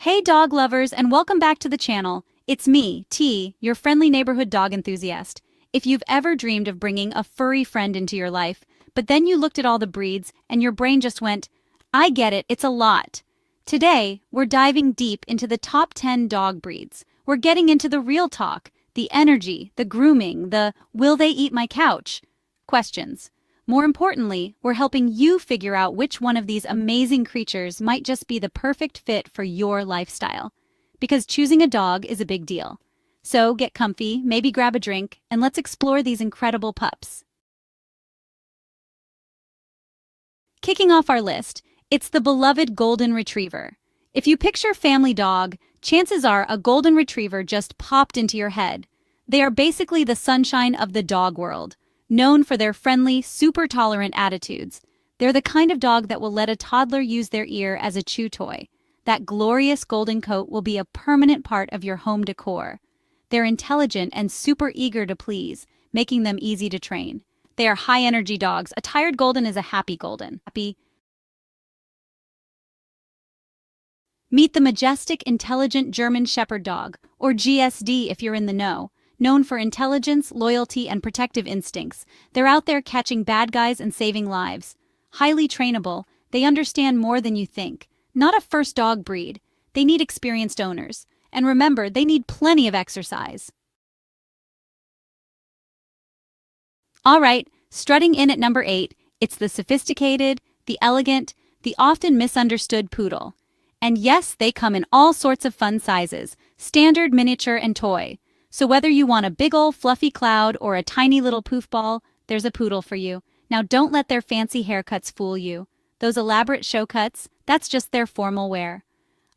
Hey dog lovers, and welcome back to the channel. It's me, T, your friendly neighborhood dog enthusiast. If you've ever dreamed of bringing a furry friend into your life, but then you looked at all the breeds and your brain just went, I get it, it's a lot. Today, we're diving deep into the top 10 dog breeds. We're getting into the real talk, the energy, the grooming, the will they eat my couch questions. More importantly, we're helping you figure out which one of these amazing creatures might just be the perfect fit for your lifestyle. Because choosing a dog is a big deal. So get comfy, maybe grab a drink, and let's explore these incredible pups. Kicking off our list, it's the beloved Golden Retriever. If you picture family dog, chances are a Golden Retriever just popped into your head. They are basically the sunshine of the dog world. Known for their friendly, super tolerant attitudes. They're the kind of dog that will let a toddler use their ear as a chew toy. That glorious golden coat will be a permanent part of your home decor. They're intelligent and super eager to please, making them easy to train. They are high-energy dogs. A tired golden is a happy golden. Meet the majestic, intelligent German Shepherd dog, or GSD if you're in the know. Known for intelligence, loyalty, and protective instincts, they're out there catching bad guys and saving lives. Highly trainable, they understand more than you think. Not a first dog breed. They need experienced owners. And remember, they need plenty of exercise. All right, strutting in at number 8, it's the sophisticated, the elegant, the often misunderstood Poodle. And yes, they come in all sorts of fun sizes, standard, miniature, and toy. So whether you want a big ol' fluffy cloud or a tiny little poof ball, there's a Poodle for you. Now don't let their fancy haircuts fool you. Those elaborate show cuts, that's just their formal wear.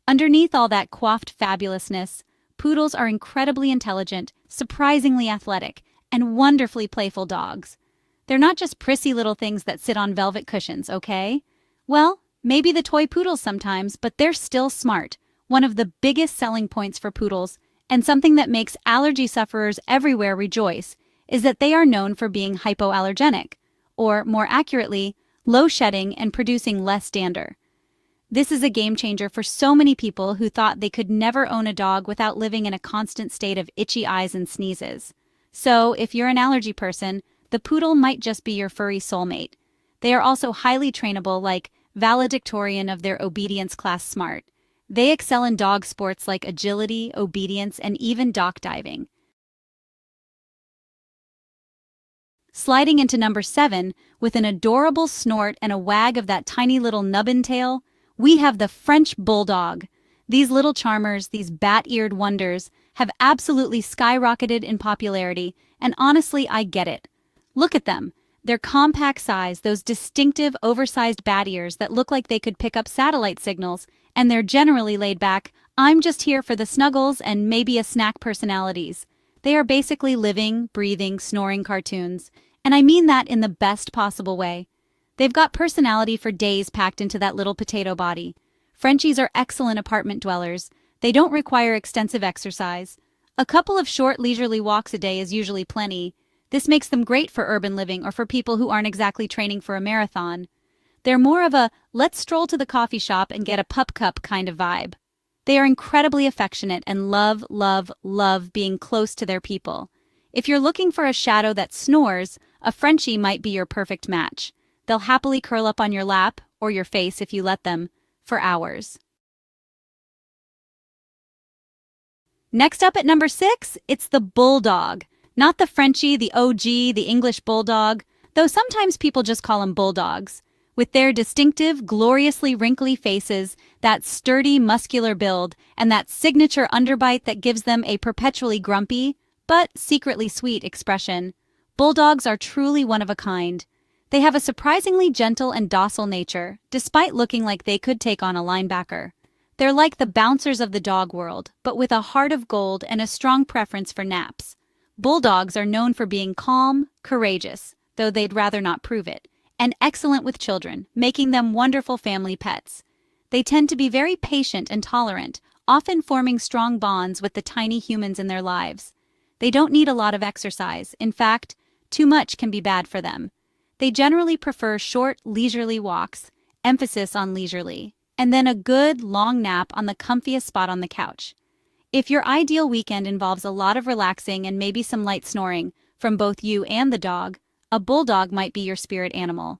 Underneath all that coiffed fabulousness, Poodles are incredibly intelligent, surprisingly athletic, and wonderfully playful dogs. They're not just prissy little things that sit on velvet cushions, okay? Well, maybe the toy Poodles sometimes, but they're still smart. One of the biggest selling points for Poodles, and something that makes allergy sufferers everywhere rejoice, is that they are known for being hypoallergenic, or more accurately, low shedding and producing less dander. This is a game changer for so many people who thought they could never own a dog without living in a constant state of itchy eyes and sneezes. So, if you're an allergy person, the Poodle might just be your furry soulmate. They are also highly trainable, like valedictorian of their obedience class smart. They excel in dog sports like agility, obedience, and even dock diving. Sliding into number 7, with an adorable snort and a wag of that tiny little nubbin tail, we have the French Bulldog. These little charmers, these bat-eared wonders, have absolutely skyrocketed in popularity, and honestly, I get it. Look at them. Their compact size, those distinctive, oversized bat ears that look like they could pick up satellite signals, and they're generally laid back, I'm just here for the snuggles and maybe a snack personalities. They are basically living, breathing, snoring cartoons, and I mean that in the best possible way. They've got personality for days packed into that little potato body. Frenchies are excellent apartment dwellers. They don't require extensive exercise. A couple of short, leisurely walks a day is usually plenty. This makes them great for urban living or for people who aren't exactly training for a marathon. They're more of a, let's stroll to the coffee shop and get a pup cup kind of vibe. They are incredibly affectionate and love, love, love being close to their people. If you're looking for a shadow that snores, a Frenchie might be your perfect match. They'll happily curl up on your lap, or your face if you let them, for hours. Next up at number 6, it's the Bulldog. Not the Frenchie, the OG, the English Bulldog, though sometimes people just call them Bulldogs. With their distinctive, gloriously wrinkly faces, that sturdy, muscular build, and that signature underbite that gives them a perpetually grumpy, but secretly sweet expression, Bulldogs are truly one of a kind. They have a surprisingly gentle and docile nature, despite looking like they could take on a linebacker. They're like the bouncers of the dog world, but with a heart of gold and a strong preference for naps. Bulldogs are known for being calm, courageous, though they'd rather not prove it, and excellent with children, making them wonderful family pets. They tend to be very patient and tolerant, often forming strong bonds with the tiny humans in their lives. They don't need a lot of exercise. In fact, too much can be bad for them. They generally prefer short, leisurely walks, emphasis on leisurely. and then a good, long nap on the comfiest spot on the couch. If your ideal weekend involves a lot of relaxing and maybe some light snoring from both you and the dog, a bulldog might be your spirit animal.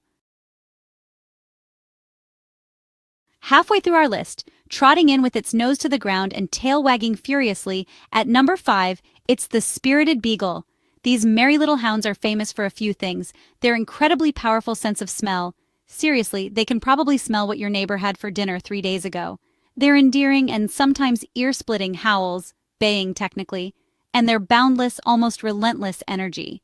Halfway through our list, trotting in with its nose to the ground and tail wagging furiously, at number 5, it's the spirited beagle. These merry little hounds are famous for a few things: their incredibly powerful sense of smell. Seriously, they can probably smell what your neighbor had for dinner 3 days ago. Their endearing and sometimes ear-splitting howls, baying technically, and their boundless, almost relentless energy.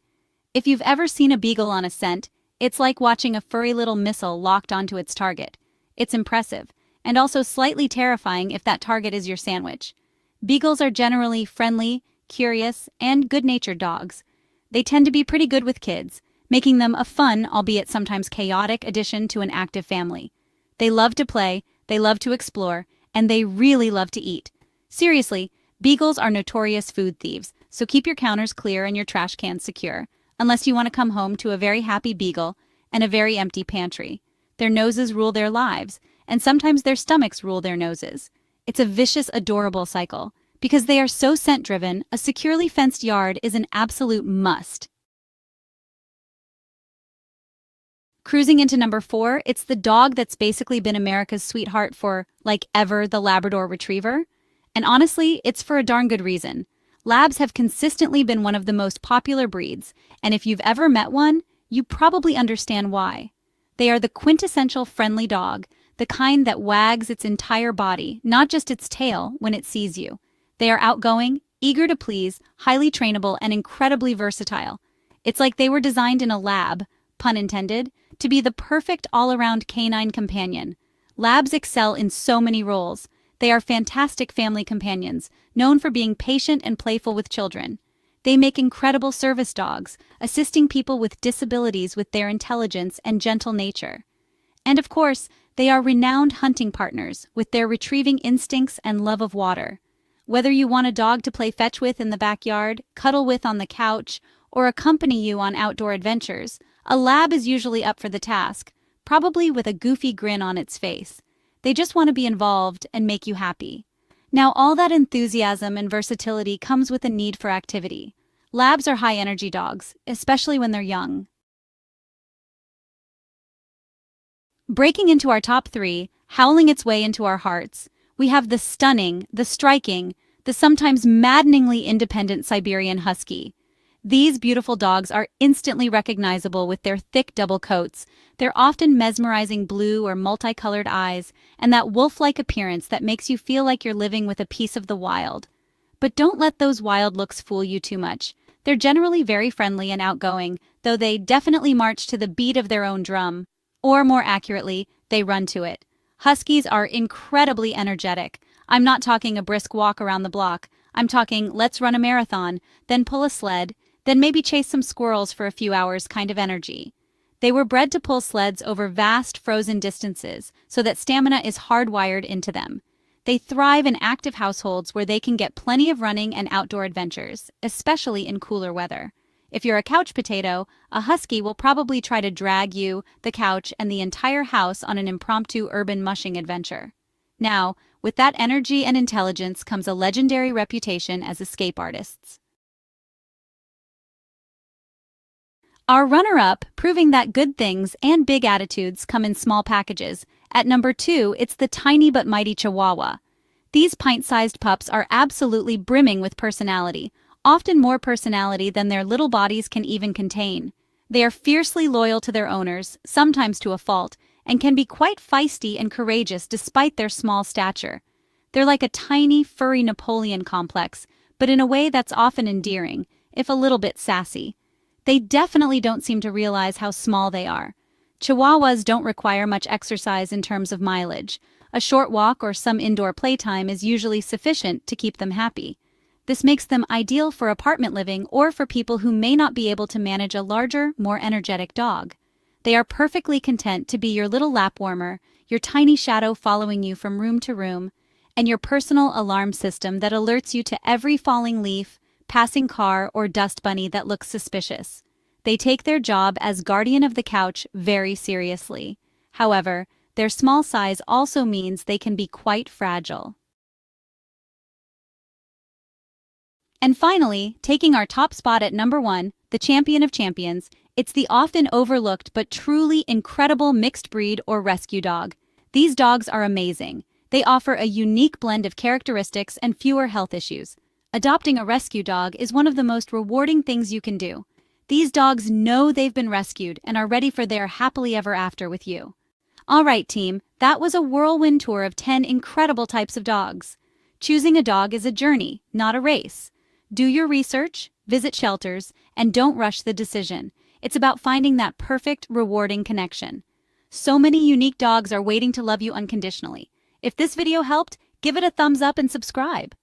If you've ever seen a beagle on a scent, it's like watching a furry little missile locked onto its target. It's impressive, and also slightly terrifying if that target is your sandwich. Beagles are generally friendly, curious, and good-natured dogs. They tend to be pretty good with kids, making them a fun, albeit sometimes chaotic, addition to an active family. They love to play, they love to explore, and they really love to eat. Seriously, beagles are notorious food thieves, so keep your counters clear and your trash cans secure, unless you want to come home to a very happy beagle and a very empty pantry. Their noses rule their lives, and sometimes their stomachs rule their noses. It's a vicious, adorable cycle. Because they are so scent-driven, a securely fenced yard is an absolute must. Cruising into number 4, it's the dog that's basically been America's sweetheart for, like, ever, the Labrador Retriever. And honestly, it's for a darn good reason. Labs have consistently been one of the most popular breeds, and if you've ever met one, you probably understand why. They are the quintessential friendly dog, the kind that wags its entire body, not just its tail, when it sees you. They are outgoing, eager to please, highly trainable, and incredibly versatile. It's like they were designed in a lab, pun intended, to be the perfect all-around canine companion. Labs excel in so many roles. They are fantastic family companions, known for being patient and playful with children. They make incredible service dogs, assisting people with disabilities with their intelligence and gentle nature. And of course, they are renowned hunting partners with their retrieving instincts and love of water. Whether you want a dog to play fetch with in the backyard, cuddle with on the couch, or accompany you on outdoor adventures, a lab is usually up for the task, probably with a goofy grin on its face. They just want to be involved and make you happy. Now, all that enthusiasm and versatility comes with a need for activity. Labs are high-energy dogs, especially when they're young. Breaking into our top 3, howling its way into our hearts, we have the stunning, the striking, the sometimes maddeningly independent Siberian Husky. These beautiful dogs are instantly recognizable with their thick double coats, their often mesmerizing blue or multicolored eyes, and that wolf-like appearance that makes you feel like you're living with a piece of the wild. But don't let those wild looks fool you too much. They're generally very friendly and outgoing, though they definitely march to the beat of their own drum. Or more accurately, they run to it. Huskies are incredibly energetic. I'm not talking a brisk walk around the block. I'm talking let's run a marathon, then pull a sled, then maybe chase some squirrels for a few hours kind of energy. They were bred to pull sleds over vast frozen distances, so that stamina is hardwired into them. They thrive in active households where they can get plenty of running and outdoor adventures, especially in cooler weather. If you're a couch potato, a husky will probably try to drag you, the couch, and the entire house on an impromptu urban mushing adventure. Now, with that energy and intelligence comes a legendary reputation as escape artists. Our runner-up, proving that good things and big attitudes come in small packages. At number 2, it's the tiny but mighty Chihuahua. These pint-sized pups are absolutely brimming with personality, often more personality than their little bodies can even contain. They are fiercely loyal to their owners, sometimes to a fault, and can be quite feisty and courageous despite their small stature. They're like a tiny, furry Napoleon complex, but in a way that's often endearing, if a little bit sassy. They definitely don't seem to realize how small they are. Chihuahuas don't require much exercise in terms of mileage. A short walk or some indoor playtime is usually sufficient to keep them happy. This makes them ideal for apartment living or for people who may not be able to manage a larger, more energetic dog. They are perfectly content to be your little lap warmer, your tiny shadow following you from room to room, and your personal alarm system that alerts you to every falling leaf, passing car, or dust bunny that looks suspicious. They take their job as guardian of the couch very seriously. However, their small size also means they can be quite fragile. And finally, taking our top spot at number 1, the champion of champions, it's the often overlooked but truly incredible mixed breed or rescue dog. These dogs are amazing. They offer a unique blend of characteristics and fewer health issues. Adopting a rescue dog is one of the most rewarding things you can do. These dogs know they've been rescued and are ready for their happily ever after with you. All right, team, that was a whirlwind tour of 10 incredible types of dogs. Choosing a dog is a journey, not a race. Do your research, visit shelters, and don't rush the decision. It's about finding that perfect, rewarding connection. So many unique dogs are waiting to love you unconditionally. If this video helped, give it a thumbs up and subscribe.